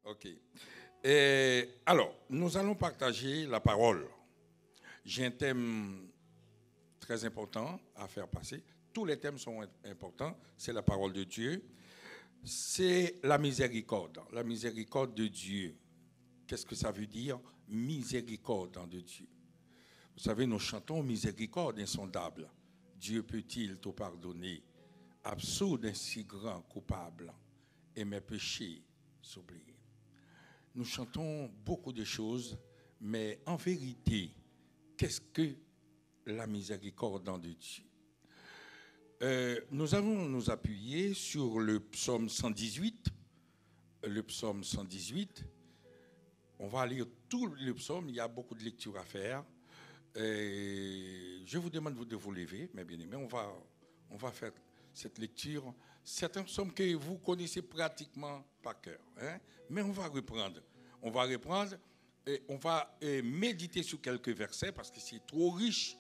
Ok. Alors, nous allons partager la parole. J'ai un thème très important à faire passer. Tous les thèmes sont importants. C'est la parole de Dieu. C'est la miséricorde. La miséricorde de Dieu. Qu'est-ce que ça veut dire, miséricorde de Dieu? Vous savez, nous chantons miséricorde insondable. Dieu peut-il te pardonner, absous d'un si grand coupable, et mes péchés s'oublient. Nous chantons beaucoup de choses, mais en vérité, qu'est-ce que la miséricorde de Dieu? Nous allons nous appuyer sur le psaume 118. Le psaume 118. On va lire tout le psaume, il y a beaucoup de lectures à faire. Je vous demande de vous lever, mes bien-aimés. On va faire cette lecture. C'est un psaume que vous connaissez pratiquement par cœur. Hein? Mais on va reprendre. On va reprendre et on va méditer sur quelques versets parce que c'est trop riche.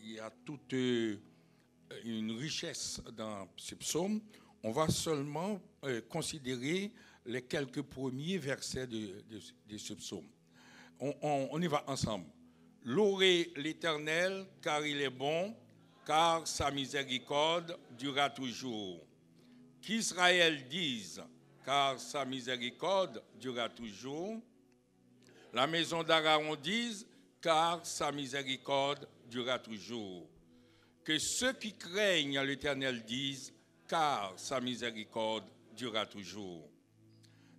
Il y a toute une richesse dans ce psaume. On va seulement considérer les quelques premiers versets de ce psaume. On y va ensemble. Louez l'Éternel, car il est bon, car sa miséricorde durera toujours. Qu'Israël dise, car sa miséricorde durera toujours. La maison d'Aaron dise, car sa miséricorde durera toujours. Que ceux qui craignent l'Éternel disent, car sa miséricorde durera toujours.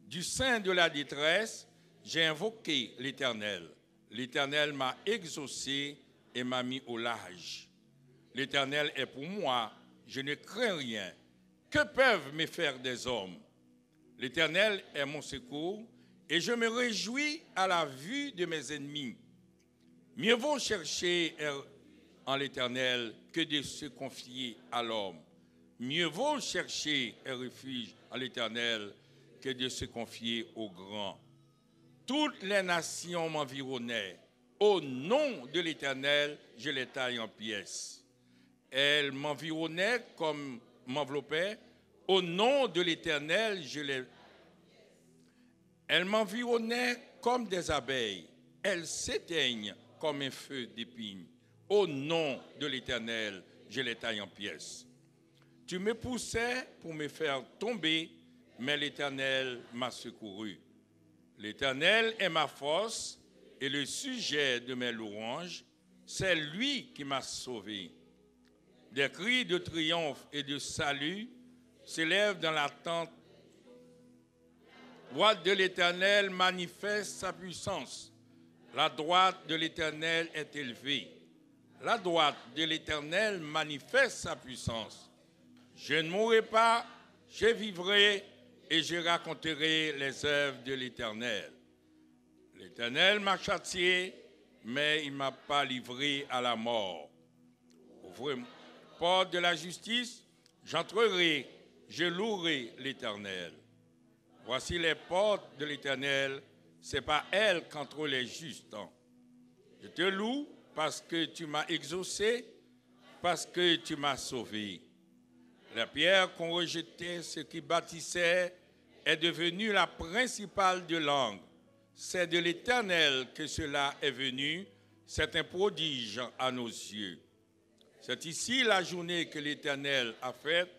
Du sein de la détresse, j'ai invoqué l'Éternel. L'Éternel m'a exaucé et m'a mis au large. L'Éternel est pour moi, je ne crains rien. Que peuvent me faire des hommes? L'Éternel est mon secours et je me réjouis à la vue de mes ennemis. Mieux vaut chercher en l'Éternel que de se confier à l'homme. Mieux vaut chercher un refuge en l'Éternel que de se confier au grand. Toutes les nations m'environnaient. Au nom de l'Éternel, je les taille en pièces. Elles m'environnaient comme m'enveloppaient. Au nom de l'Éternel, Elles m'environnaient comme des abeilles. Elles s'éteignent comme un feu d'épines. Au nom de l'Éternel, je les taille en pièces. Tu me poussais pour me faire tomber, mais l'Éternel m'a secouru. L'Éternel est ma force et le sujet de mes louanges. C'est lui qui m'a sauvé. Des cris de triomphe et de salut s'élèvent dans la tente. La droite de l'Éternel manifeste sa puissance. La droite de l'Éternel est élevée. La droite de l'Éternel manifeste sa puissance. Je ne mourrai pas, je vivrai et je raconterai les œuvres de l'Éternel. L'Éternel m'a châtié, mais il ne m'a pas livré à la mort. Ouvrez la porte de la justice, j'entrerai, je louerai l'Éternel. Voici les portes de l'Éternel, c'est pas elles qu'entrent les justes. Je te loue parce que tu m'as exaucé, parce que tu m'as sauvé. La pierre qu'on rejetait, ce qui bâtissait, est devenue la principale de langue. C'est de l'Éternel que cela est venu, c'est un prodige à nos yeux. C'est ici la journée que l'Éternel a faite,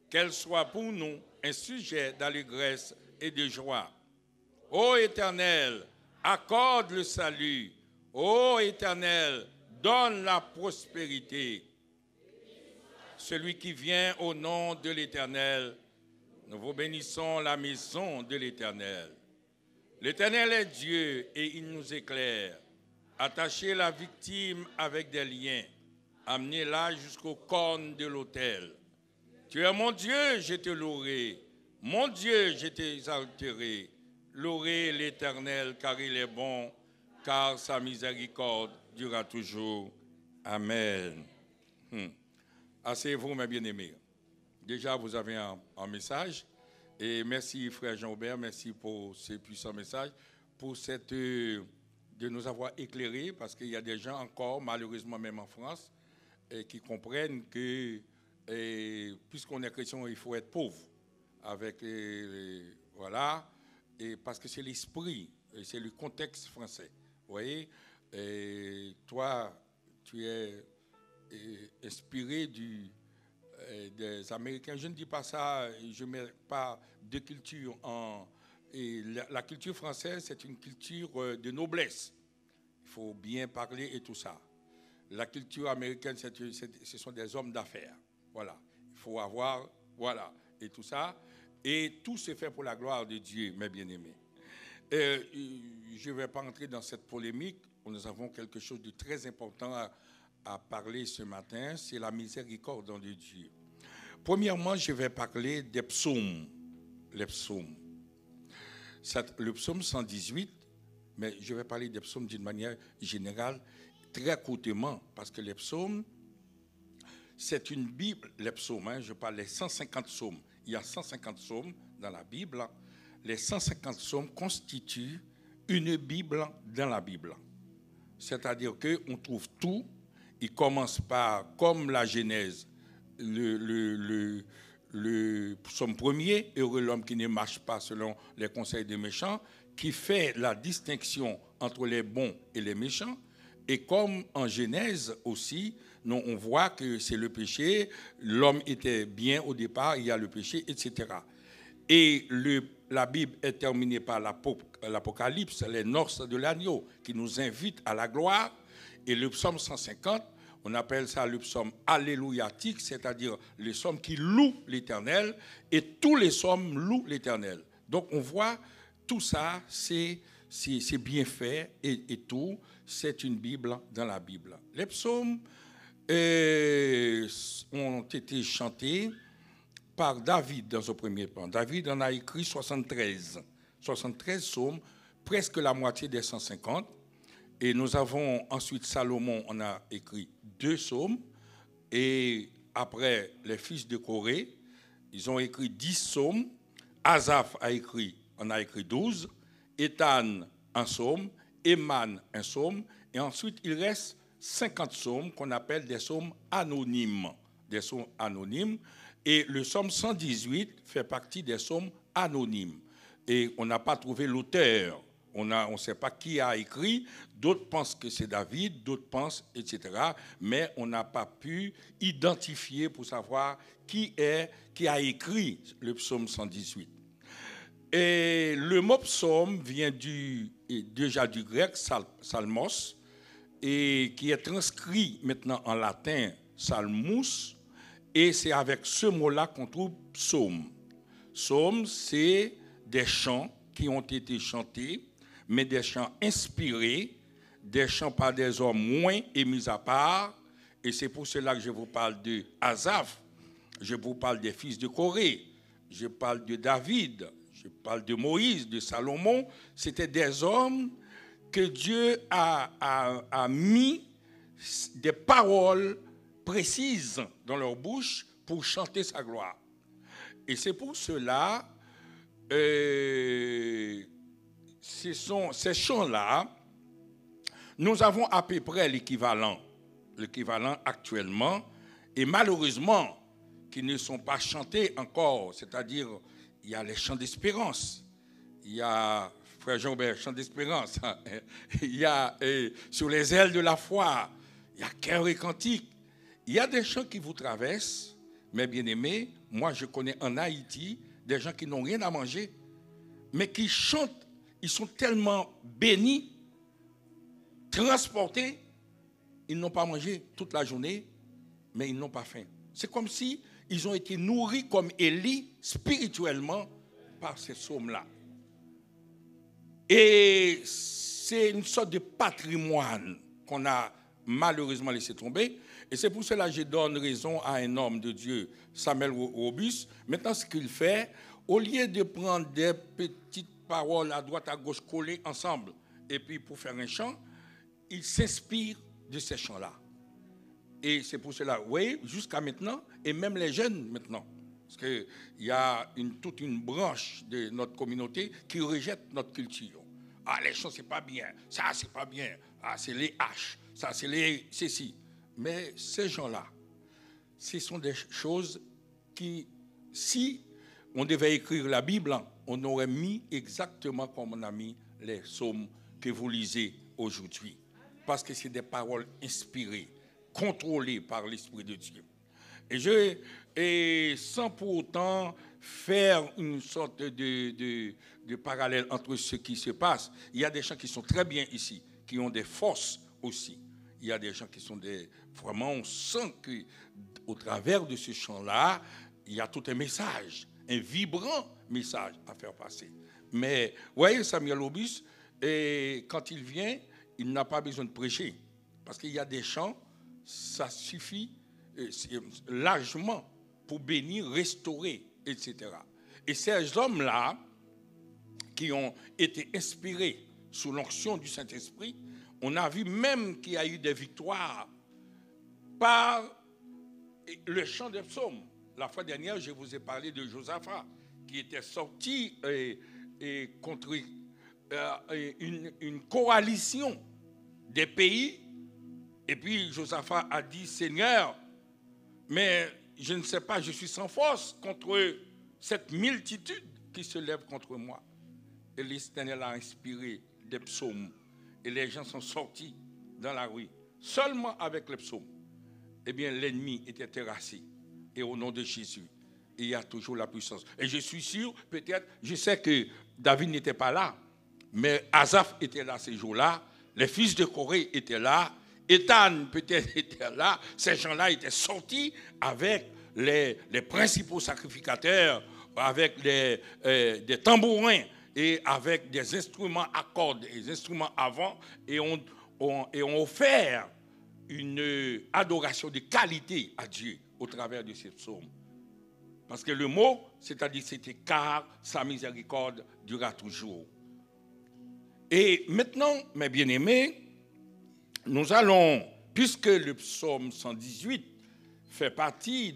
qu'elle soit pour nous un sujet d'allégresse et de joie. Ô Éternel, accorde le salut. Ô Éternel, donne la prospérité. Celui qui vient au nom de l'Éternel, nous vous bénissons la maison de l'Éternel. L'Éternel est Dieu et il nous éclaire. Attachez la victime avec des liens. Amenez-la jusqu'aux cornes de l'autel. Tu es mon Dieu, je te louerai. Mon Dieu, je t'exalterai. Louez l'Éternel car il est bon, car sa miséricorde durera toujours. Amen. Asseyez-vous, mes bien-aimés. Déjà, vous avez un message. Et merci, frère Jean-Aubert, merci pour ce puissant message, pour de nous avoir éclairés, parce qu'il y a des gens encore, malheureusement même en France, qui comprennent que, puisqu'on est chrétien, il faut être pauvre. Avec, voilà. et parce que c'est l'esprit, c'est le contexte français. Vous voyez, et toi, tu es inspiré des Américains. Je ne dis pas ça, je ne mets pas de culture en... Et la culture française, c'est une culture de noblesse. Il faut bien parler et tout ça. La culture américaine, ce sont des hommes d'affaires. Voilà. Il faut avoir, voilà, et tout ça. Et tout se fait pour la gloire de Dieu, mes bien-aimés. Je ne vais pas entrer dans cette polémique. Nous avons quelque chose de très important à parler ce matin. C'est la miséricorde de Dieu. Premièrement, je vais parler des psaumes. Les psaumes. Le psaume 118, mais je vais parler des psaumes d'une manière générale, très courtement, parce que les psaumes, c'est une Bible, les psaumes, je parle des 150 psaumes. Il y a 150 psaumes dans la Bible. Les 150 psaumes constituent une Bible dans la Bible. C'est-à-dire qu'on trouve tout. Il commence par, comme la Genèse, le psaume premier, heureux l'homme qui ne marche pas selon les conseils des méchants, qui fait la distinction entre les bons et les méchants. Et comme en Genèse aussi, on voit que c'est le péché, l'homme était bien au départ, il y a le péché, etc. Et la Bible est terminée par l'Apocalypse, les noces de l'agneau, qui nous invitent à la gloire. Et le psaume 150, on appelle ça le psaume alléluiatique, c'est-à-dire le psaume qui loue l'Éternel, et tous les psaumes louent l'Éternel. Donc on voit tout ça, c'est bien fait, et tout, c'est une Bible dans la Bible. Les psaumes ont été chantés par David dans un premier plan. David en a écrit 73 psaumes, presque la moitié des 150. Et nous avons ensuite Salomon, on a écrit 2 psaumes. Et après, les fils de Corée, ils ont écrit 10 psaumes. Asaph en a écrit 12. Étan, un psaume. Éman, un psaume. Et ensuite, il reste 50 psaumes qu'on appelle des psaumes anonymes. Des psaumes anonymes. Et le psaume 118 fait partie des psaumes anonymes. Et on n'a pas trouvé l'auteur. On ne sait pas qui a écrit. D'autres pensent que c'est David, d'autres pensent, etc. Mais on n'a pas pu identifier pour savoir qui a écrit le psaume 118. Et le mot psaume vient déjà du grec salmos, et qui est transcrit maintenant en latin salmus. Et c'est avec ce mot-là qu'on trouve psaume. Psaume, c'est des chants qui ont été chantés, mais des chants inspirés, des chants par des hommes moins et mis à part. Et c'est pour cela que je vous parle de Asaph, je vous parle des fils de Corée, je parle de David, je parle de Moïse, de Salomon. C'était des hommes que Dieu a mis des paroles précises dans leur bouche pour chanter sa gloire. Et c'est pour cela, ces chants-là, nous avons à peu près l'équivalent actuellement, et malheureusement, qui ne sont pas chantés encore, c'est-à-dire, il y a les chants d'espérance, il y a, frère Jean-Bert, chant d'espérance, il y a sur les ailes de la foi, il y a cœur et cantique. Il y a des chants qui vous traversent, mes bien-aimés. Moi, je connais en Haïti des gens qui n'ont rien à manger, mais qui chantent. Ils sont tellement bénis, transportés, ils n'ont pas mangé toute la journée, mais ils n'ont pas faim. C'est comme si ils ont été nourris comme Élie spirituellement par ces psaumes-là. Et c'est une sorte de patrimoine qu'on a malheureusement laissé tomber. Et c'est pour cela que je donne raison à un homme de Dieu, Samuel Robuste. Maintenant, ce qu'il fait, au lieu de prendre des petites paroles à droite, à gauche, collées ensemble, et puis pour faire un chant, il s'inspire de ces chants-là. Et c'est pour cela, oui, jusqu'à maintenant, et même les jeunes maintenant, parce qu'il y a toute une branche de notre communauté qui rejette notre culture. Ah, les chants, c'est pas bien. Ça, c'est pas bien. Ah, c'est les haches. Ça, c'est les ceci. Mais ces gens-là, ce sont des choses qui, si on devait écrire la Bible, on aurait mis exactement comme on a mis les psaumes que vous lisez aujourd'hui. Parce que c'est des paroles inspirées, contrôlées par l'Esprit de Dieu. Et sans pour autant faire une sorte de parallèle entre ce qui se passe, il y a des gens qui sont très bien ici, qui ont des forces aussi. Il y a des gens qui sont vraiment, on sent qu'au travers de ce chant-là, il y a tout un message, un vibrant message à faire passer. Mais, vous voyez, Samuel Obus, et quand il vient, il n'a pas besoin de prêcher. Parce qu'il y a des chants, ça suffit largement pour bénir, restaurer, etc. Et ces hommes-là, qui ont été inspirés sous l'onction du Saint-Esprit, on a vu même qu'il y a eu des victoires par le chant des psaumes. La fois dernière, je vous ai parlé de Josaphat, qui était sorti contre une coalition des pays. Et puis Josaphat a dit, Seigneur, mais je ne sais pas, je suis sans force contre cette multitude qui se lève contre moi. Et l'Éternel a inspiré des psaumes. Et les gens sont sortis dans la rue. Seulement avec les psaumes. Eh bien, l'ennemi était terrassé. Et au nom de Jésus, il y a toujours la puissance. Et je suis sûr, peut-être, je sais que David n'était pas là, mais Asaph était là ces jours-là. Les fils de Corée étaient là. Étan peut-être était là. Ces gens-là étaient sortis avec les principaux sacrificateurs, avec des tambourins et avec des instruments à cordes, des instruments avant, et ont offert une adoration de qualité à Dieu au travers de ces psaumes. Parce que le mot, c'est-à-dire c'était car sa miséricorde durera toujours. Et maintenant, mes bien-aimés, nous allons, puisque le psaume 118 fait partie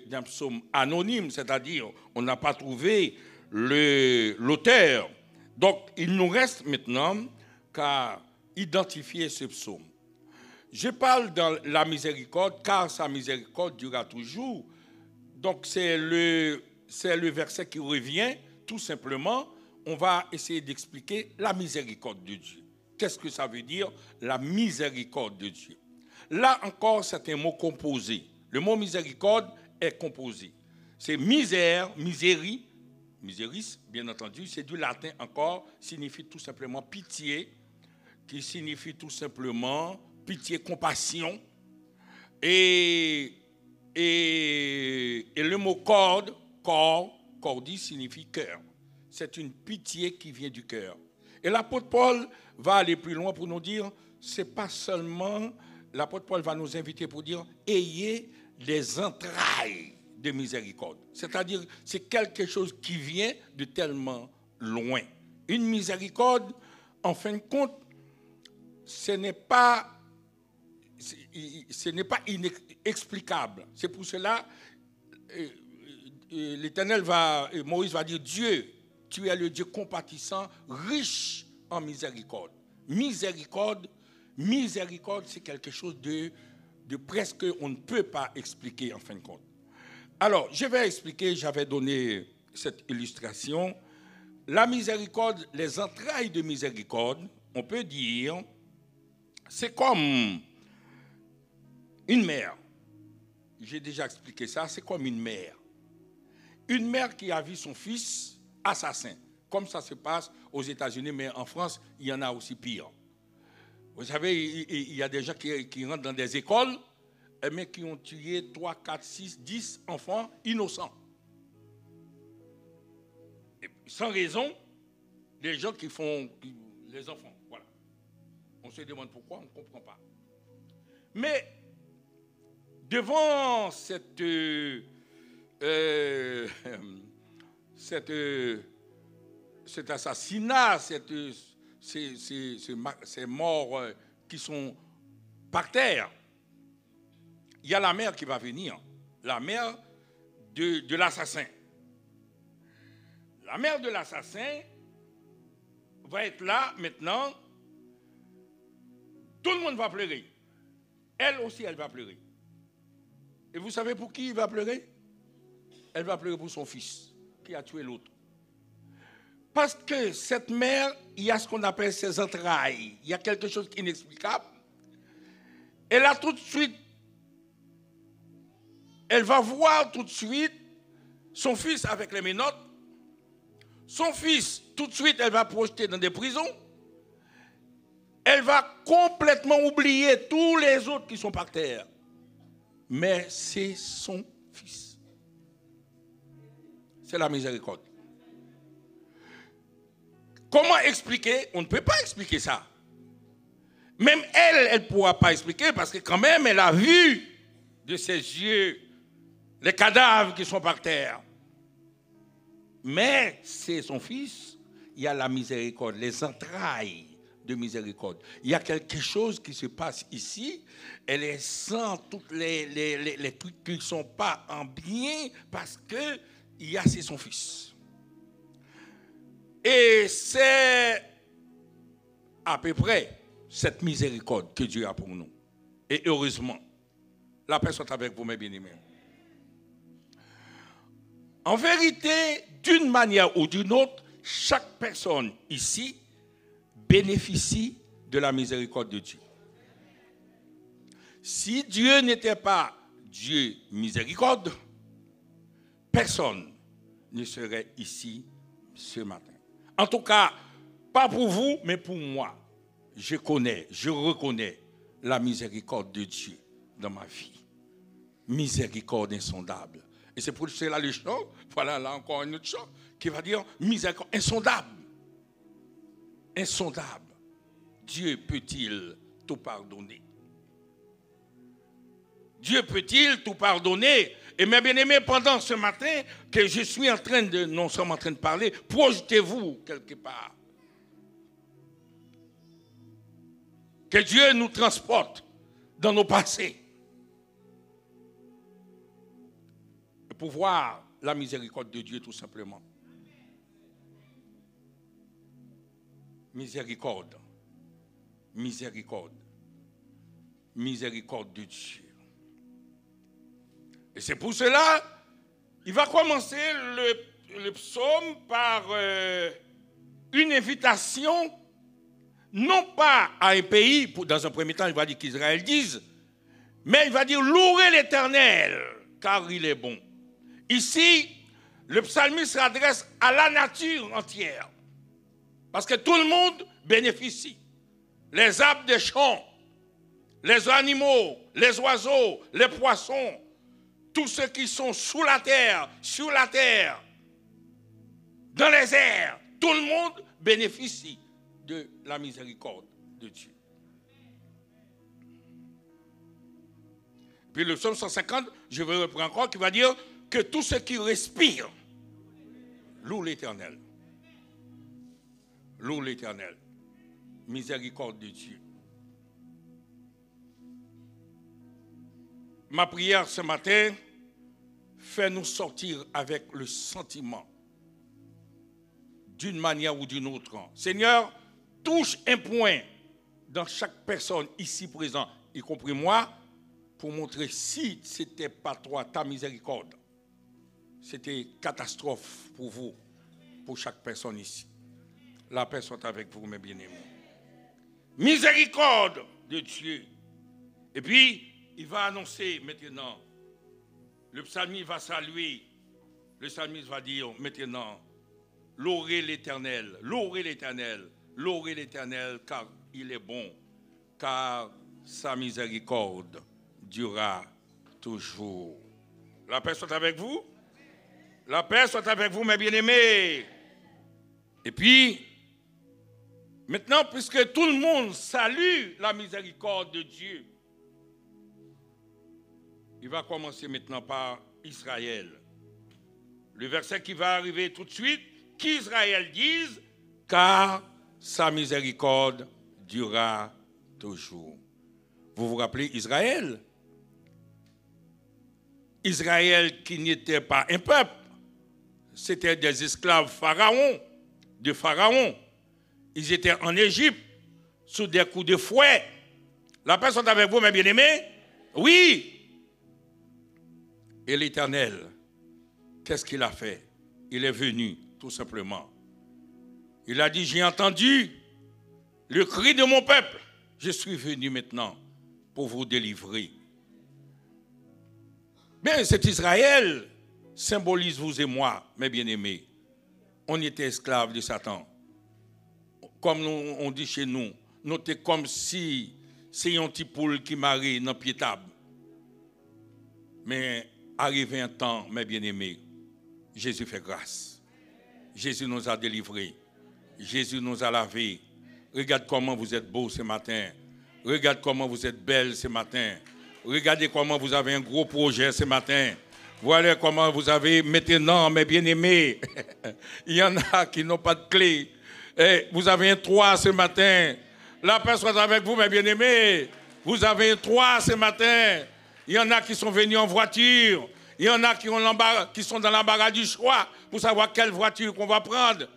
d'un psaume anonyme, c'est-à-dire on n'a pas trouvé l'auteur, donc il nous reste maintenant qu'à identifier ce psaume. Je parle dans la miséricorde, car sa miséricorde durera toujours. Donc c'est le verset qui revient, tout simplement. On va essayer d'expliquer la miséricorde de Dieu. Qu'est-ce que ça veut dire, la miséricorde de Dieu? Là encore, c'est un mot composé. Le mot miséricorde est composé. C'est misère, miseris, miseris, bien entendu, c'est du latin encore, signifie tout simplement pitié, qui signifie tout simplement pitié, compassion. Et le mot corde, cordis, signifie cœur. C'est une pitié qui vient du cœur. Et l'apôtre Paul va aller plus loin pour nous dire, c'est pas seulement, l'apôtre Paul va nous inviter pour dire, ayez des entrailles de miséricorde. C'est-à-dire, c'est quelque chose qui vient de tellement loin. Une miséricorde, en fin de compte, ce n'est pas inexplicable. C'est pour cela, l'Éternel Moïse va dire, Dieu, tu es le Dieu compatissant, riche en miséricorde. Miséricorde, c'est quelque chose de presque, on ne peut pas expliquer en fin de compte. Alors, je vais expliquer, j'avais donné cette illustration. La miséricorde, les entrailles de miséricorde, on peut dire, c'est comme une mère. J'ai déjà expliqué ça, c'est comme une mère. Une mère qui a vu son fils assassin, comme ça se passe aux États-Unis, mais en France, il y en a aussi pire. Vous savez, il y a des gens qui rentrent dans des écoles, mais qui ont tué 3, 4, 6, 10 enfants innocents. Et sans raison, les gens qui font les enfants, voilà. On se demande pourquoi, on ne comprend pas. Mais devant cet assassinat, ces morts qui sont par terre, il y a la mère qui va venir, la mère de l'assassin. La mère de l'assassin va être là maintenant. Tout le monde va pleurer. Elle aussi, elle va pleurer. Et vous savez pour qui il va pleurer? Elle va pleurer pour son fils qui a tué l'autre. Parce que cette mère, il y a ce qu'on appelle ses entrailles. Il y a quelque chose d'inexplicable. Elle a tout de suite, elle va voir tout de suite son fils avec les menottes. Son fils, tout de suite, elle va projeter dans des prisons. Elle va complètement oublier tous les autres qui sont par terre. Mais c'est son fils. C'est la miséricorde. Comment expliquer? On ne peut pas expliquer ça. Même elle ne pourra pas expliquer parce que quand même, elle a vu de ses yeux les cadavres qui sont par terre. Mais c'est son fils. Il y a la miséricorde, les entrailles de miséricorde. Il y a quelque chose qui se passe ici. Elle sent tous les trucs qui ne sont pas en bien parce que c'est son fils. Et c'est à peu près cette miséricorde que Dieu a pour nous. Et heureusement, la paix soit avec vous, mes bien-aimés. En vérité, d'une manière ou d'une autre, chaque personne ici bénéficie de la miséricorde de Dieu. Si Dieu n'était pas Dieu miséricorde, personne ne serait ici ce matin. En tout cas, pas pour vous, mais pour moi. Je reconnais la miséricorde de Dieu dans ma vie. Miséricorde insondable. Et c'est pour cela le chant, voilà là encore un autre chant, qui va dire miséricorde insondable. Insondable. Dieu peut-il tout pardonner? Dieu peut-il tout pardonner? Et mes bien-aimés, pendant ce matin, que je suis en train de, non seulement en train de parler, projetez-vous quelque part. Que Dieu nous transporte dans nos passés. Pour voir la miséricorde de Dieu tout simplement. Miséricorde. Miséricorde. Miséricorde de Dieu. Et c'est pour cela, il va commencer le psaume par une invitation, non pas à un pays, dans un premier temps il va dire qu'Israël dise, mais il va dire louez l'Éternel, car il est bon. Ici, le psalmiste s'adresse à la nature entière. Parce que tout le monde bénéficie. Les arbres des champs, les animaux, les oiseaux, les poissons, tous ceux qui sont sous la terre, sur la terre, dans les airs, tout le monde bénéficie de la miséricorde de Dieu. Puis le psaume 150, je vais reprendre encore, qui va dire que tout ce qui respire loue l'Éternel. Loue l'Éternel. Miséricorde de Dieu. Ma prière ce matin fait nous sortir avec le sentiment, d'une manière ou d'une autre. Seigneur, touche un point dans chaque personne ici présente, y compris moi, pour montrer si ce n'était pas toi, ta miséricorde. C'était catastrophe pour vous, pour chaque personne ici. La paix soit avec vous, mes bien-aimés. Miséricorde de Dieu. Et puis, il va annoncer maintenant, le psalmiste va saluer, le psalmiste va dire maintenant, louez l'Éternel, louez l'Éternel, louez l'Éternel, car il est bon, car sa miséricorde durera toujours. La paix soit avec vous. La paix soit avec vous, mes bien-aimés. Et puis, maintenant, puisque tout le monde salue la miséricorde de Dieu, il va commencer maintenant par Israël. Le verset qui va arriver tout de suite, qu'Israël dise, car sa miséricorde durera toujours. Vous vous rappelez Israël? Israël qui n'était pas un peuple, c'était des esclaves de Pharaon. Ils étaient en Égypte, sous des coups de fouet. La paix soit avec vous, mes bien-aimés? Oui. Et l'Éternel, qu'est-ce qu'il a fait? Il est venu, tout simplement, Il a dit, j'ai entendu le cri de mon peuple. Je suis venu maintenant pour vous délivrer. Mais cet Israël symbolise vous et moi, mes bien-aimés. On était esclaves de Satan. Comme on dit chez nous, nous étions comme si c'est un petit poule qui marie dans le pied table. Mais arrivé un temps, mes bien-aimés, Jésus fait grâce. Jésus nous a délivrés. Jésus nous a lavés. Regarde comment vous êtes beaux ce matin. Regarde comment vous êtes belles ce matin. Regardez comment vous avez un gros projet ce matin. Voilà comment vous avez maintenant, mes bien-aimés. Il y en a qui n'ont pas de clé. Et vous avez un toit ce matin. La personne avec vous, mes bien-aimés. Vous avez un toit ce matin. Il y en a qui sont venus en voiture. Il y en a qui sont dans l'embarras du choix pour savoir quelle voiture qu'on va prendre.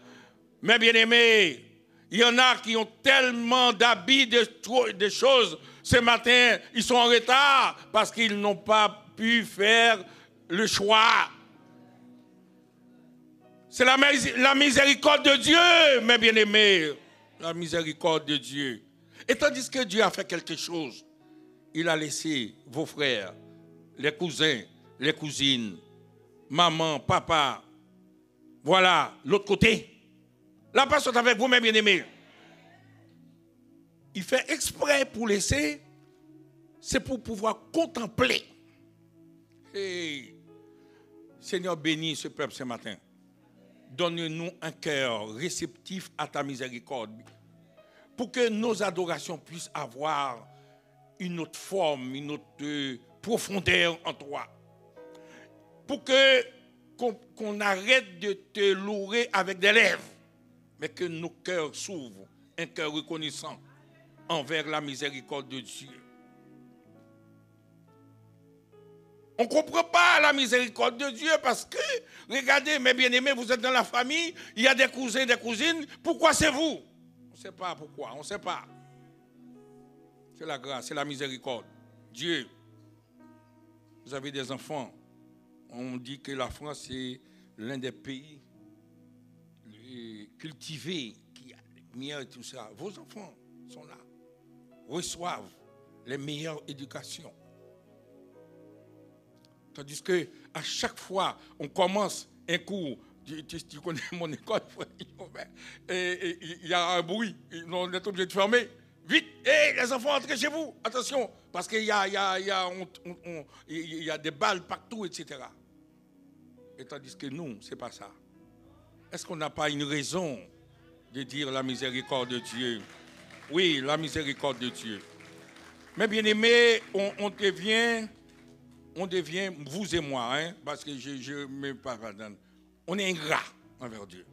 Mes bien-aimés, il y en a qui ont tellement d'habits, de choses. Ce matin, ils sont en retard parce qu'ils n'ont pas pu faire le choix. C'est la miséricorde de Dieu, mes bien-aimés. La miséricorde de Dieu. Et tandis que Dieu a fait quelque chose, il a laissé vos frères, les cousins, les cousines, maman, papa. Voilà, l'autre côté. La personne avec vous, mes bien-aimés. Il fait exprès pour laisser, c'est pour pouvoir contempler. Hey. Seigneur, bénis ce peuple ce matin. Donne-nous un cœur réceptif à ta miséricorde. Pour que nos adorations puissent avoir une autre forme, une autre profondeur en toi. Pour qu'on arrête de te louer avec des lèvres, mais que nos cœurs s'ouvrent, un cœur reconnaissant envers la miséricorde de Dieu. On ne comprend pas la miséricorde de Dieu parce que, regardez, mes bien-aimés, vous êtes dans la famille, il y a des cousins, des cousines, pourquoi c'est vous? On ne sait pas pourquoi, on ne sait pas. C'est la grâce, c'est la miséricorde. Dieu, vous avez des enfants. On dit que la France est l'un des pays cultivés, qui a les meilleurs et tout ça. Vos enfants sont là, reçoivent les meilleures éducations. Tandis que à chaque fois, on commence un cours, tu connais mon école, et il y a un bruit, on est obligé de fermer. Vite, hey, les enfants, entrez chez vous, attention, parce qu'il y a des balles partout, etc. Et tandis que nous, ce n'est pas ça. Est-ce qu'on n'a pas une raison de dire la miséricorde de Dieu? Oui, la miséricorde de Dieu. Mais bien aimé, on devient, vous et moi, hein, parce que je ne me pardonne, on est ingrat envers Dieu.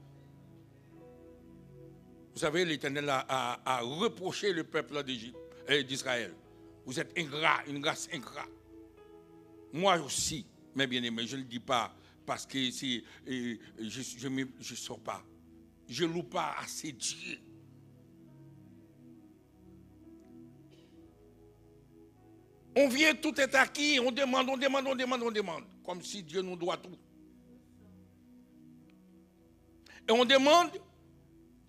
Vous savez, l'Éternel a reproché le peuple d'Israël. Vous êtes ingrat, une grâce ingrat. Moi aussi, mes bien-aimés, je ne le dis pas parce que si, je ne sors pas. Je ne loue pas assez Dieu. On vient, tout est acquis, on demande, comme si Dieu nous doit tout. Et on demande,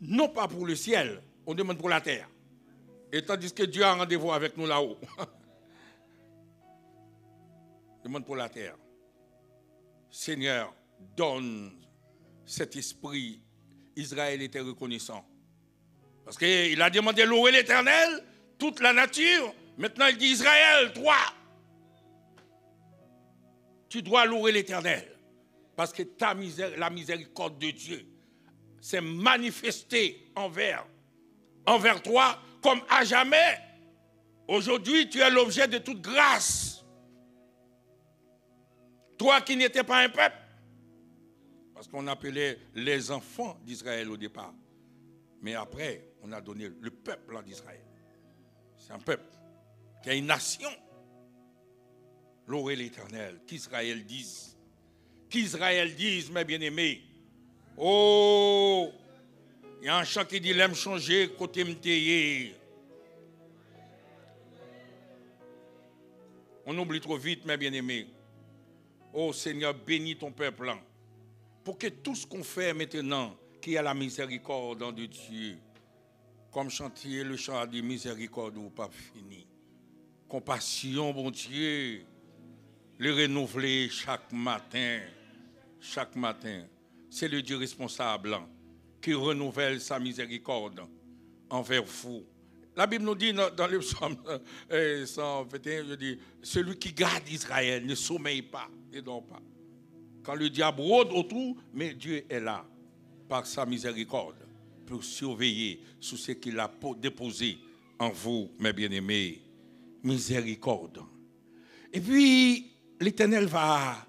non pas pour le ciel, on demande pour la terre. Et tandis que Dieu a rendez-vous avec nous là-haut. Demande pour la terre. Seigneur, donne cet esprit. Israël était reconnaissant. Parce qu'il a demandé louer l'Éternel, toute la nature. Maintenant, il dit Israël, toi, tu dois louer l'Éternel. Parce que la miséricorde de Dieu s'est manifestée envers toi comme à jamais. Aujourd'hui, tu es l'objet de toute grâce. Toi qui n'étais pas un peuple, parce qu'on appelait les enfants d'Israël au départ. Mais après, on a donné le peuple d'Israël. C'est un peuple qui a une nation. Louez l'Éternel, qu'Israël dise. Qu'Israël dise, mes bien-aimés. Oh, il y a un chant qui dit, l'aime changer côté m'teye. On oublie trop vite, mes bien-aimés. Oh Seigneur, bénis ton peuple. Pour que tout ce qu'on fait maintenant, qui a la miséricorde de Dieu. Comme chantier, le chant a dit miséricorde ou pas fini. Compassion, bon Dieu, le renouveler chaque matin. Chaque matin. C'est le Dieu responsable qui renouvelle sa miséricorde envers vous. La Bible nous dit dans le psaume 121, je dis, celui qui garde Israël ne sommeille pas, ne dort pas. Quand le diable rôde autour, mais Dieu est là, par sa miséricorde, pour surveiller sur ce qu'il a déposé en vous, mes bien-aimés. Miséricorde. Et puis, l'Éternel va,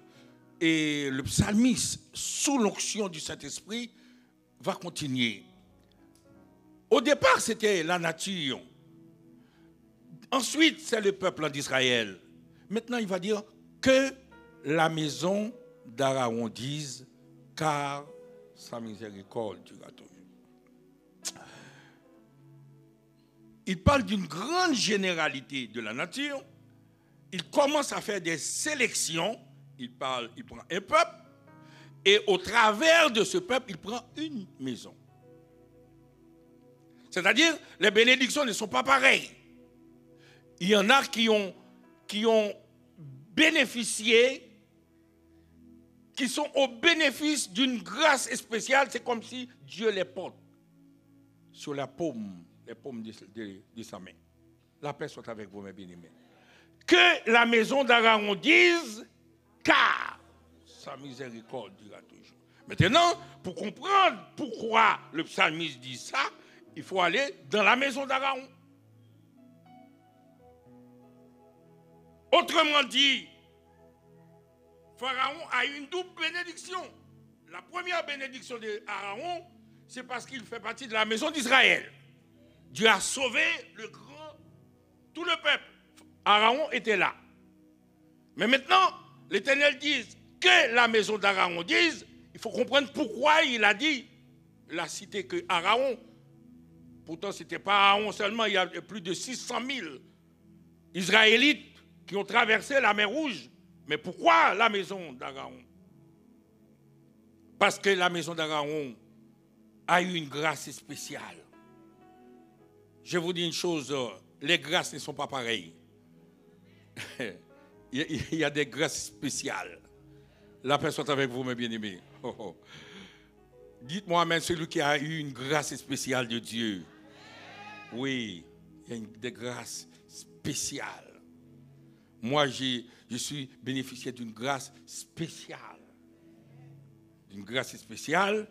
et le psalmiste, sous l'onction du Saint-Esprit, va continuer. Au départ, c'était la nature. Ensuite, c'est le peuple d'Israël. Maintenant, il va dire que la maison d'Aaron dise, car sa miséricorde durera toujours. Il parle d'une grande généralité de la nature. Il commence à faire des sélections. Il prend un peuple. Et au travers de ce peuple, il prend une maison. C'est-à-dire, les bénédictions ne sont pas pareilles. Il y en a qui ont bénéficié, qui sont au bénéfice d'une grâce spéciale. C'est comme si Dieu les porte sur les paumes de sa main. La paix soit avec vous, mes bien-aimés. Que la maison d'Aaron dise, car sa miséricorde durera toujours. Maintenant, pour comprendre pourquoi le psalmiste dit ça, il faut aller dans la maison d'Aaron. Autrement dit, Pharaon a eu une double bénédiction. La première bénédiction d'Aaron, c'est parce qu'il fait partie de la maison d'Israël. Dieu a sauvé tout le peuple. Aaron était là. Mais maintenant, l'Éternel dit que la maison d'Aaron dise, il faut comprendre pourquoi il a dit, il a cité que Aaron. Pourtant, ce n'était pas Aaron seulement, il y a plus de 600 000 Israélites qui ont traversé la mer Rouge. Mais pourquoi la maison d'Aaron? Parce que la maison d'Aaron a eu une grâce spéciale. Je vous dis une chose, les grâces ne sont pas pareilles. Il y a des grâces spéciales. La paix soit avec vous, mes bien-aimés. Oh, oh. Dites-moi, même celui qui a eu une grâce spéciale de Dieu. Oui, il y a des grâces spéciales. Moi, je suis bénéficiaire d'une grâce spéciale. D'une grâce spéciale.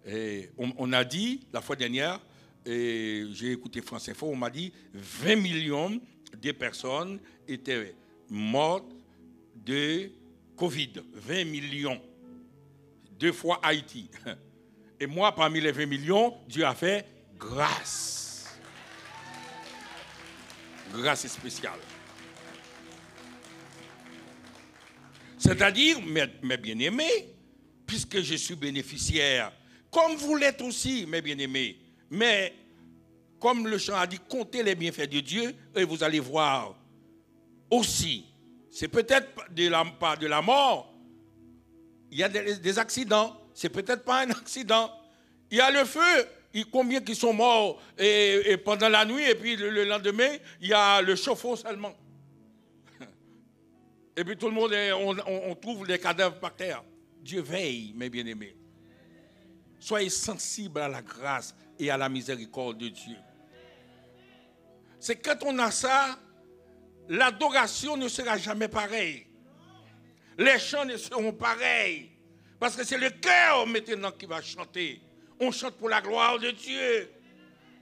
Et on a dit, la fois dernière, j'ai écouté France Info, on m'a dit 20 millions de personnes étaient mortes de Covid. 20 millions. 2 fois Haïti. Et moi, parmi les 20 millions, Dieu a fait grâce. Grâce spéciale. C'est-à-dire, mes bien-aimés, puisque je suis bénéficiaire, comme vous l'êtes aussi, mes bien-aimés, mais comme le chant a dit, comptez les bienfaits de Dieu, et vous allez voir aussi, c'est peut-être pas de la mort, il y a des accidents, c'est peut-être pas un accident, il y a le feu, combien qui sont morts et pendant la nuit, et puis le lendemain, il y a le chauffe-eau seulement. Et puis tout le monde, on trouve les cadavres par terre. Dieu veille, mes bien-aimés. Soyez sensibles à la grâce et à la miséricorde de Dieu. C'est quand on a ça, l'adoration ne sera jamais pareille. Les chants ne seront pareils. Parce que c'est le cœur maintenant qui va chanter. On chante pour la gloire de Dieu.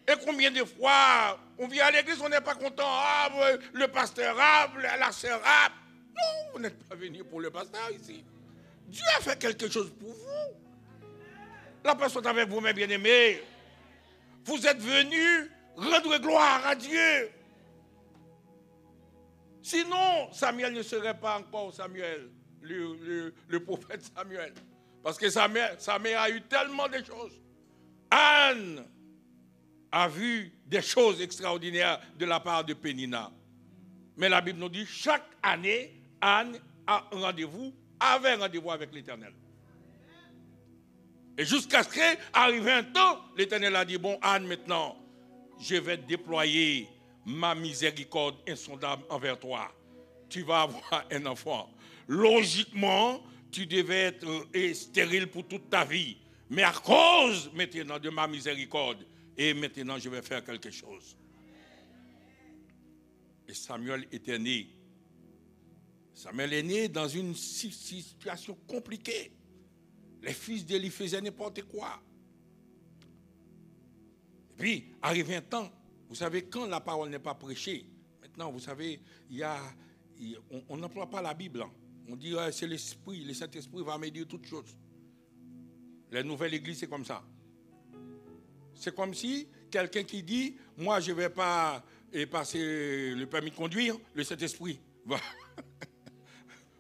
Et combien de fois on vient à l'église, on n'est pas content. Ah, le pasteur rappe, la sœur rappe. Non, vous n'êtes pas venu pour le pasteur ici. Dieu a fait quelque chose pour vous. La paix soit avec vous, mes bien-aimés. Vous êtes venus rendre gloire à Dieu. Sinon, Samuel ne serait pas encore Samuel, le prophète Samuel. Parce que sa mère a eu tellement de choses. Anne a vu des choses extraordinaires de la part de Pénina. Mais la Bible nous dit, chaque année, Anne avait rendez-vous avec l'Éternel. Et jusqu'à ce qu'arrive un temps, l'Éternel a dit, bon, Anne, maintenant, je vais déployer ma miséricorde insondable envers toi. Tu vas avoir un enfant. Logiquement, tu devais être stérile pour toute ta vie. Mais à cause maintenant de ma miséricorde, et maintenant je vais faire quelque chose. Et Samuel était né. Samuel est né dans une situation compliquée. Les fils d'Élie faisaient n'importe quoi. Et puis, arrive un temps, vous savez, quand la parole n'est pas prêchée, maintenant, vous savez, on n'emploie pas la Bible. On dit, c'est l'Esprit, le Saint-Esprit va me dire toutes choses. La nouvelle église, c'est comme ça. C'est comme si quelqu'un qui dit, moi, je ne vais pas passer le permis de conduire, le Saint-Esprit va.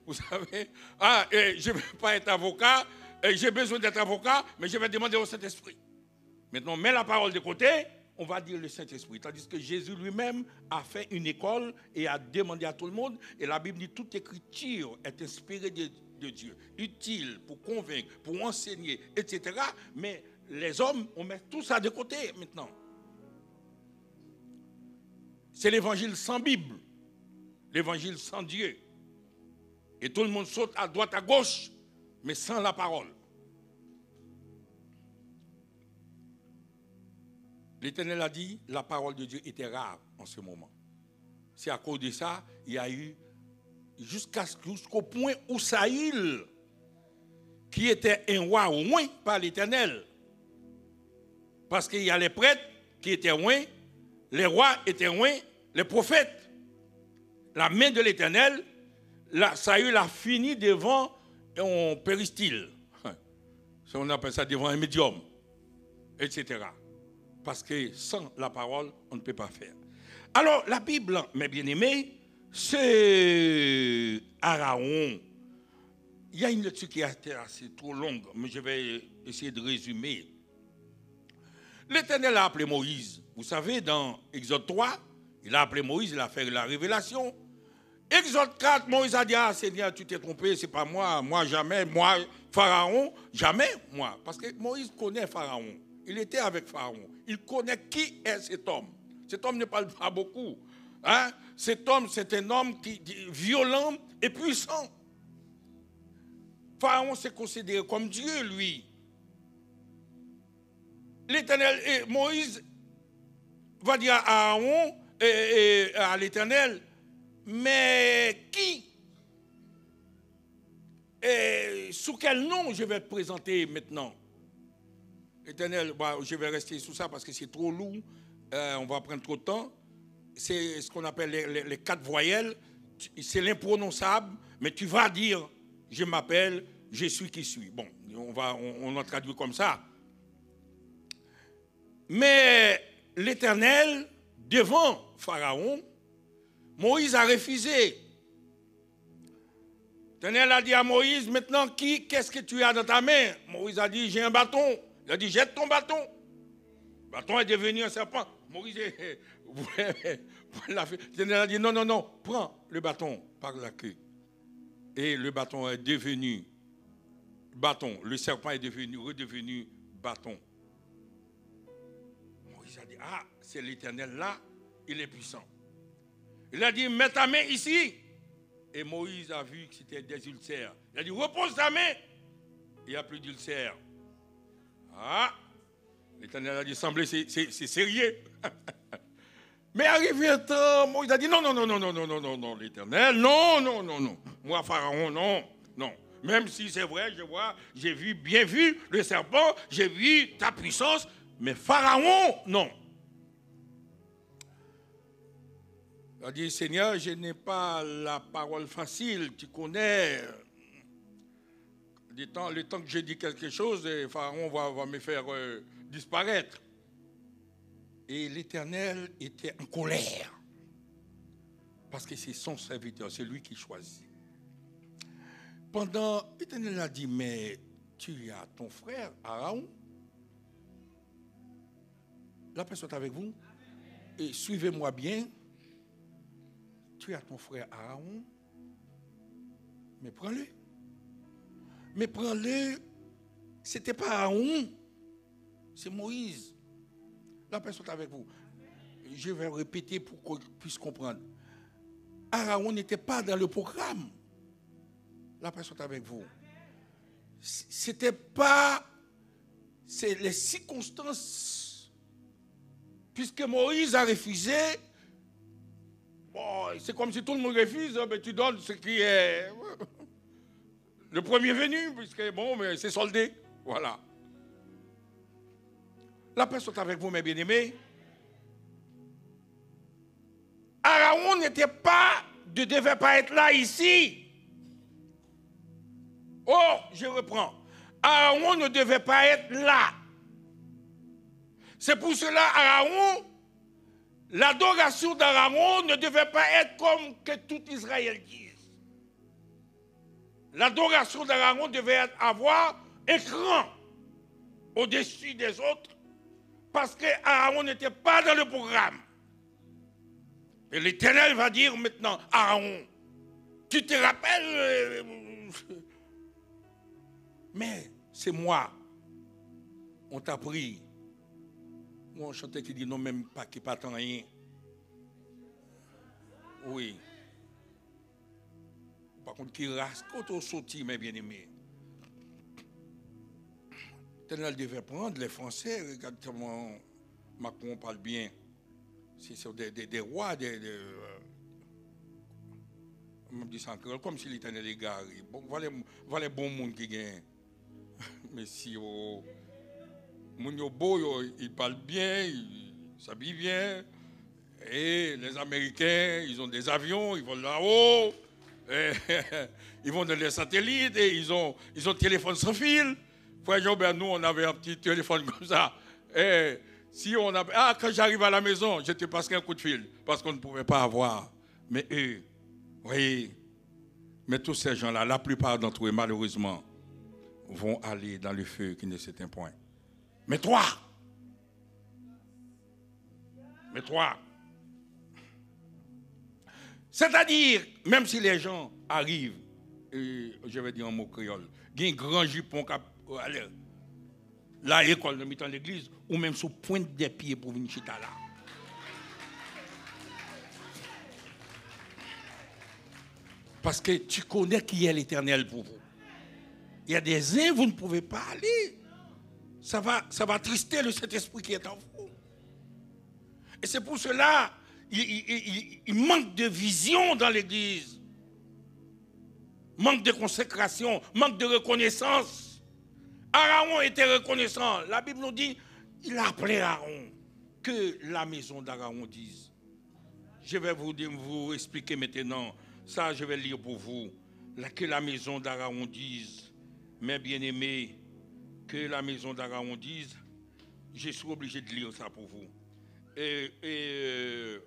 Vous savez, je ne vais pas être avocat, j'ai besoin d'être avocat, mais je vais demander au Saint-Esprit. Maintenant, on met la parole de côté, on va dire le Saint-Esprit. Tandis que Jésus lui-même a fait une école et a demandé à tout le monde. Et la Bible dit toute écriture est inspirée de Dieu, utile pour convaincre, pour enseigner, etc. Mais les hommes, on met tout ça de côté maintenant. C'est l'évangile sans Bible, l'évangile sans Dieu. Et tout le monde saute à droite, à gauche, mais sans la parole. L'Éternel a dit, la parole de Dieu était rare en ce moment. C'est à cause de ça, il y a eu, jusqu'au point où Saül, qui était un roi oint par l'Éternel, parce qu'il y a les prêtres qui étaient oints, les rois étaient oints, les prophètes. La main de l'Éternel, Saül a fini devant un péristyle. On appelle ça devant un médium, etc. Parce que sans la parole, on ne peut pas faire. Alors, la Bible, mes bien-aimés, c'est Aaron. Il y a une lecture qui est assez trop longue, mais je vais essayer de résumer. L'Éternel a appelé Moïse. Vous savez, dans Exode 3, il a appelé Moïse, il a fait la révélation. Exode 4, Moïse a dit, ah Seigneur, tu t'es trompé, c'est pas moi jamais, moi, Pharaon, jamais moi. Parce que Moïse connaît Pharaon. Il était avec Pharaon. Il connaît qui est cet homme. Cet homme ne parle pas beaucoup. Hein? Cet homme, c'est un homme violent et puissant. Pharaon s'est considéré comme Dieu, lui. L'Éternel, et Moïse va dire à Aaron et à l'Éternel, mais qui et sous quel nom je vais te présenter maintenant? L'Éternel, je vais rester sous ça parce que c'est trop lourd, on va prendre trop de temps. C'est ce qu'on appelle les 4 voyelles, c'est l'imprononçable, mais tu vas dire, je m'appelle, je suis qui suis. Bon, on a traduit comme ça. Mais l'Éternel, devant Pharaon, Moïse a refusé. L'Éternel a dit à Moïse, maintenant, qu'est-ce que tu as dans ta main? Moïse a dit, j'ai un bâton. Il a dit, jette ton bâton. Le bâton est devenu un serpent. Moïse, l'Éternel a dit, non, prends le bâton par la queue. Et le bâton est devenu bâton. Le serpent est redevenu bâton. Moïse a dit, c'est l'Éternel là, il est puissant. Il a dit, mets ta main ici. Et Moïse a vu que c'était des ulcères. Il a dit, repose ta main. Il n'y a plus d'ulcères. L'Éternel a dit, semblait c'est sérieux. Mais arrivé un temps, Moïse a dit, non, l'Éternel, non. Moi, Pharaon, non. Même si c'est vrai, j'ai bien vu le serpent, j'ai vu ta puissance, mais Pharaon, non. Il a dit, Seigneur, je n'ai pas la parole facile, tu connais. Le temps que je dis quelque chose, Pharaon va me faire disparaître. Et l'Éternel était en colère. Parce que c'est son serviteur, c'est lui qui choisit. L'Éternel a dit, mais tu as ton frère, Aaron. La personne est avec vous. Et suivez-moi bien. Tu as ton frère Ce n'était pas Aaron, c'est Moïse. La personne est avec vous. Je vais répéter pour qu'on puisse comprendre. Aaron n'était pas dans le programme. La personne est avec vous. C'était pas... C'est les circonstances. Puisque Moïse a refusé, bon, c'est comme si tout le monde refuse, mais tu donnes ce qui est le premier venu, puisque bon, mais c'est soldé. Voilà. La personne est avec vous, mes bien-aimés. Aaron ne devait pas être là ici. Oh, je reprends. Aaron ne devait pas être là. C'est pour cela, Aaron, l'adoration d'Aaron ne devait pas être comme que tout Israël dise. L'adoration d'Aaron devait avoir écran au-dessus des autres, parce que Aaron n'était pas dans le programme. Et l'Éternel va dire maintenant, Aaron, tu te rappelles, mais c'est moi, on t'a pris. Moi, on chantait qui dit non, même pas, qui pas tant rien. Oui. Par contre, qui rase, quand on sortit, mes bien-aimés. L'Éternel devait prendre les Français, regarde comment Macron parle bien. C'est sur des rois, on me dit ça encore, comme si l'Éternel est garé. Bon, voilà bon monde qui gagne. Mais si Mounio Beau, il parle bien, il s'habille bien. Et les Américains, ils ont des avions, ils vont là-haut. Ils vont dans les satellites et ils ont téléphone sans fil. Frère Jean-Bert, nous, on avait un petit téléphone comme ça. Et si on a, quand j'arrive à la maison, je te passerai un coup de fil parce qu'on ne pouvait pas avoir. Mais eux, oui, mais tous ces gens-là, la plupart d'entre eux, malheureusement, vont aller dans le feu qui ne s'éteint point. Mais toi, c'est-à-dire, même si les gens arrivent, je vais dire en mot créole, il y a un grand jupon qui aller là, l'école de mi-temps l'église, ou même sous pointe des pieds pour venir chita là. Parce que tu connais qui est l'Éternel pour vous. Il y a des uns, vous ne pouvez pas aller. Ça va trister le Saint-Esprit qui est en vous. Et c'est pour cela, il manque de vision dans l'église. Manque de consécration, manque de reconnaissance. Aaron était reconnaissant. La Bible nous dit, il a appelé Aaron. Que la maison d'Aaron dise. Je vais vous expliquer maintenant. Ça, je vais lire pour vous. Que la maison d'Aaron dise. Mes bien-aimés, que la maison d'Aaron dise. Je suis obligé de lire ça pour vous. Je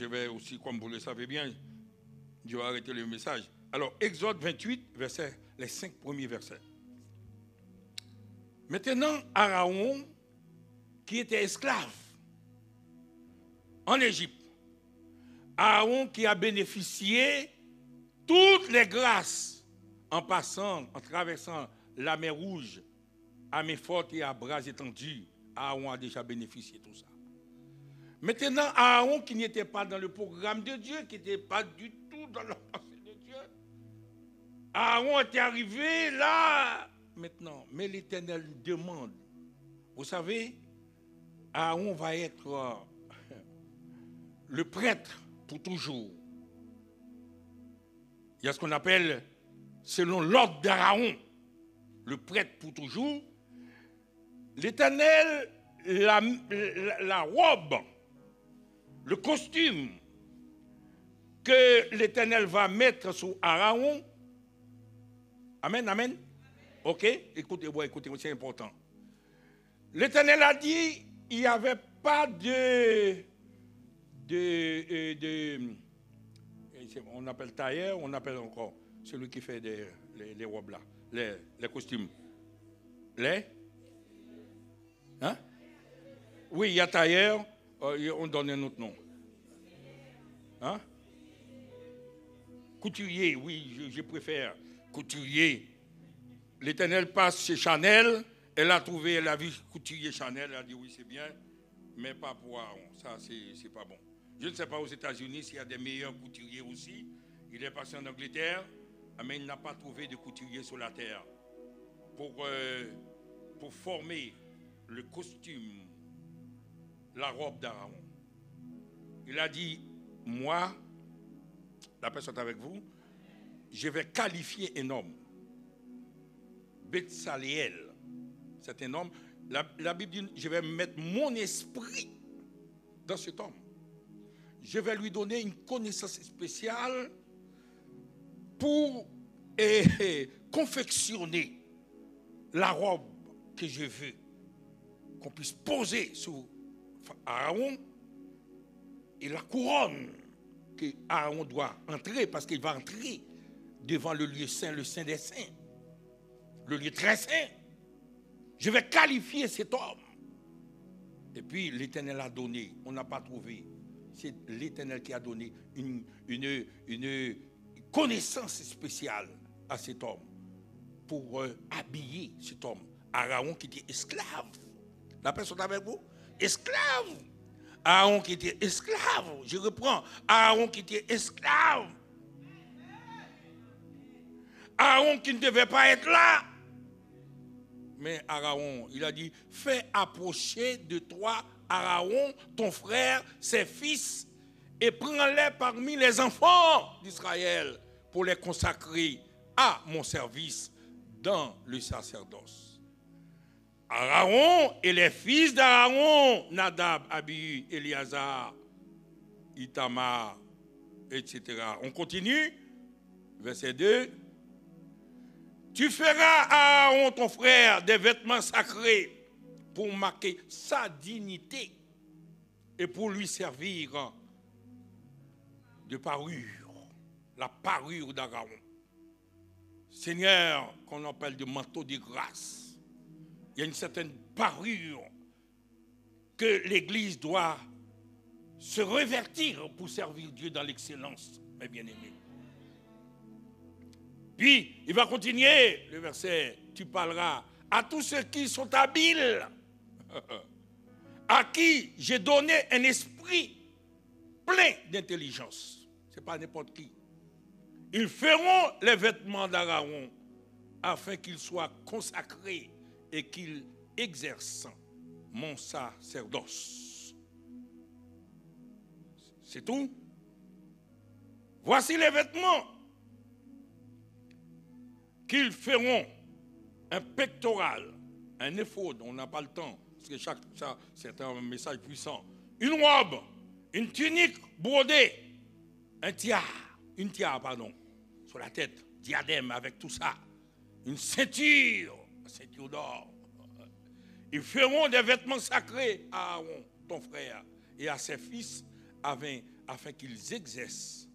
vais aussi, comme vous le savez bien, je vais arrêter le message. Alors, Exode 28, les 5 premiers versets. Maintenant, Aaron, qui était esclave en Égypte, Aaron qui a bénéficié toutes les grâces en traversant la mer Rouge, à main forte et à bras étendus, Aaron a déjà bénéficié de tout ça. Maintenant, Aaron qui n'était pas dans le programme de Dieu, qui n'était pas du tout dans la pensée de Dieu, Aaron était arrivé là, maintenant, mais l'Éternel demande, vous savez, Aaron va être le prêtre pour toujours. Il y a ce qu'on appelle, selon l'ordre d'Aaron, le prêtre pour toujours. L'Éternel, la robe, le costume que l'Éternel va mettre sur Aaron. Amen, amen. Ok, écoutez, c'est important. L'Éternel a dit, il n'y avait pas on appelle tailleur, on appelle encore celui qui fait les robes là, les costumes. Hein? Oui, il y a tailleur, on donne un autre nom. Hein? Couturier, oui, je préfère couturier. l'Éternel passe chez Chanel, elle a trouvé, elle a vu couturier Chanel, elle a dit oui c'est bien, mais pas pour Aaron, ça c'est pas bon. Je ne sais pas aux États-Unis s'il y a des meilleurs couturiers aussi, il est passé en Angleterre, mais il n'a pas trouvé de couturier sur la terre pour former le costume, la robe d'Aaron. Il a dit, moi, la personne avec vous, je vais qualifier un homme. Betsaléel, c'est un homme. La Bible dit, je vais mettre mon esprit dans cet homme. Je vais lui donner une connaissance spéciale pour confectionner la robe que je veux qu'on puisse poser sur Aaron et la couronne que Aaron doit entrer parce qu'il va entrer devant le lieu saint, le saint des saints, le lieu très saint. Je vais qualifier cet homme. Et puis l'Éternel a donné, on n'a pas trouvé. C'est l'Éternel qui a donné une connaissance spéciale à cet homme pour habiller cet homme. Aaron qui était esclave. La personne avec vous? Esclave. Aaron qui était esclave. Je reprends. Aaron qui était esclave. Aaron qui ne devait pas être là. Mais Aaron, il a dit, fais approcher de toi Aaron, ton frère, ses fils, et prends-les parmi les enfants d'Israël pour les consacrer à mon service dans le sacerdoce. Aaron et les fils d'Aaron, Nadab, Abihu, Éléazar, Itamar, etc. On continue. Verset 2. Tu feras à Aaron, ton frère, des vêtements sacrés pour marquer sa dignité et pour lui servir de parure, la parure d'Aaron. Seigneur, qu'on appelle de manteau de grâce. Il y a une certaine parure que l'Église doit se revêtir pour servir Dieu dans l'excellence, mes bien-aimés. Puis, il va continuer, le verset, tu parleras à tous ceux qui sont habiles, à qui j'ai donné un esprit plein d'intelligence. Ce n'est pas n'importe qui. Ils feront les vêtements d'Aaron afin qu'ils soient consacrés et qu'ils exercent mon sacerdoce. C'est tout. Voici les vêtements qu'ils feront: un pectoral, un éphod, on n'a pas le temps, parce que ça, c'est un message puissant. Une robe, une tunique brodée, une tiare, sur la tête, diadème avec tout ça, une ceinture d'or. Ils feront des vêtements sacrés à Aaron, ton frère, et à ses fils, afin qu'ils exercent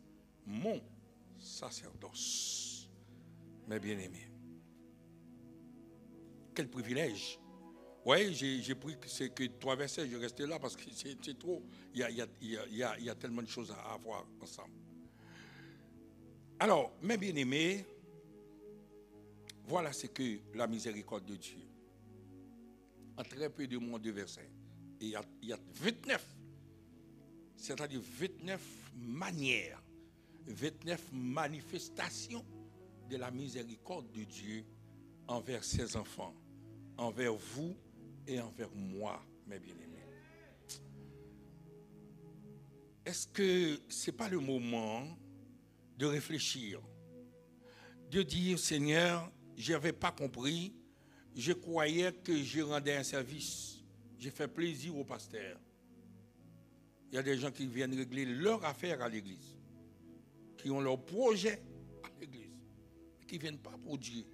mon sacerdoce. Mes bien-aimés, quel privilège. Oui, j'ai pris que 3 versets, je restais là parce que c'est trop. Il y a tellement de choses à voir ensemble. Alors, mes bien-aimés, voilà ce que la miséricorde de Dieu. En très peu de moins de versets. Et il y a 29, c'est-à-dire 29 manières, 29 manifestations de la miséricorde de Dieu envers ses enfants, envers vous et envers moi, mes bien-aimés. Est-ce que ce n'est pas le moment de réfléchir, de dire, Seigneur, je n'avais pas compris, je croyais que je rendais un service, j'ai fait plaisir au pasteur. Il y a des gens qui viennent régler leurs affaires à l'église, qui ont leur projet à l'église, qui ne viennent pas pour Dieu,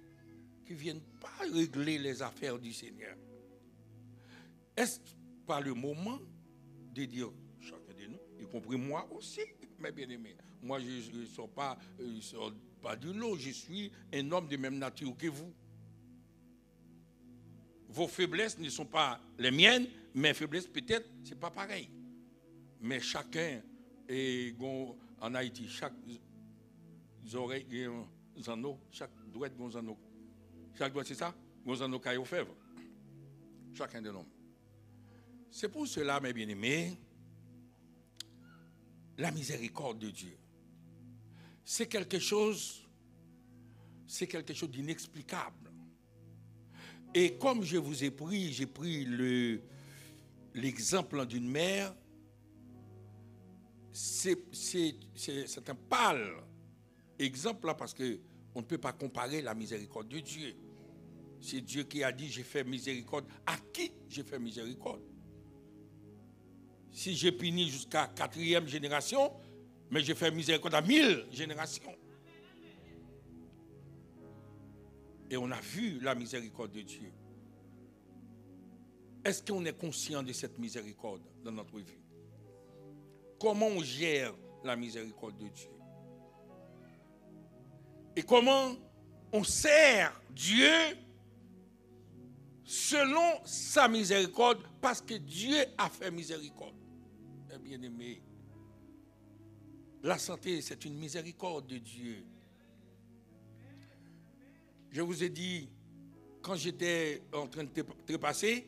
qui ne viennent pas régler les affaires du Seigneur. Est-ce pas le moment de dire, chacun de nous, y compris moi aussi, mes bien-aimés, moi je ne sors pas du lot, je suis un homme de même nature que vous. Vos faiblesses ne sont pas les miennes, mes faiblesses peut-être, ce n'est pas pareil. Mais chacun, en Haïti, chaque oreille, chaque droite, Chaque fois, c'est ça. Nous en nos cailloux fèvres. Chacun de nous. C'est pour cela, mes bien-aimés, la miséricorde de Dieu. C'est quelque chose d'inexplicable. Et comme je vous ai pris, j'ai pris l'exemple d'une mère, c'est un pâle exemple là parce qu'on ne peut pas comparer la miséricorde de Dieu. C'est Dieu qui a dit, j'ai fait miséricorde. À qui j'ai fait miséricorde? Si j'ai puni jusqu'à 4e génération, mais j'ai fait miséricorde à 1000 générations. Et on a vu la miséricorde de Dieu. Est-ce qu'on est conscient de cette miséricorde dans notre vie? Comment on gère la miséricorde de Dieu? Et comment on sert Dieu selon sa miséricorde, parce que Dieu a fait miséricorde. Eh bien aimé, la santé, c'est une miséricorde de Dieu. Je vous ai dit, quand j'étais en train de trépasser,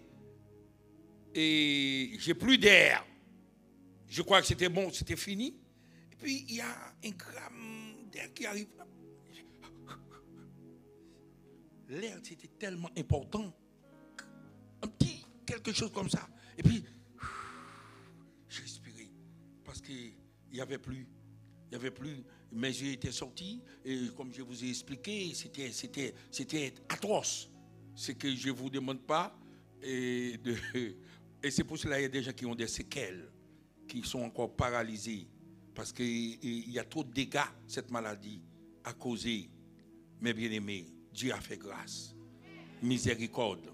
et j'ai plus d'air, je crois que c'était bon, c'était fini. Et puis il y a un gramme d'air qui arrive. L'air, c'était tellement important. Un petit quelque chose comme ça. Et puis, j'ai respiré. Parce qu'il n'y avait plus. Il n'y avait plus. Mes yeux étaient sortis. Et comme je vous ai expliqué, c'était atroce. Ce que je ne vous demande pas. Et c'est pour cela qu'il y a des gens qui ont des séquelles, qui sont encore paralysés. Parce qu'il y a trop de dégâts, cette maladie, à causer. Mes bien-aimés, Dieu a fait grâce. Miséricorde.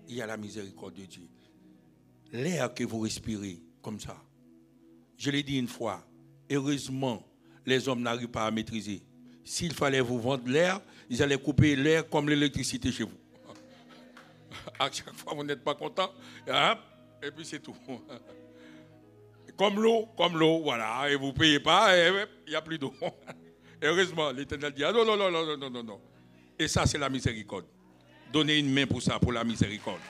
Il y a la miséricorde de Dieu. L'air que vous respirez, comme ça. Je l'ai dit une fois, heureusement, les hommes n'arrivent pas à maîtriser. S'il fallait vous vendre l'air, ils allaient couper l'air comme l'électricité chez vous. À chaque fois, vous n'êtes pas content, et puis c'est tout. Comme l'eau, voilà, et vous ne payez pas, et il n'y a plus d'eau. Heureusement, l'Éternel dit, ah non. Et ça, c'est la miséricorde. Donnez une main pour ça, pour la miséricorde.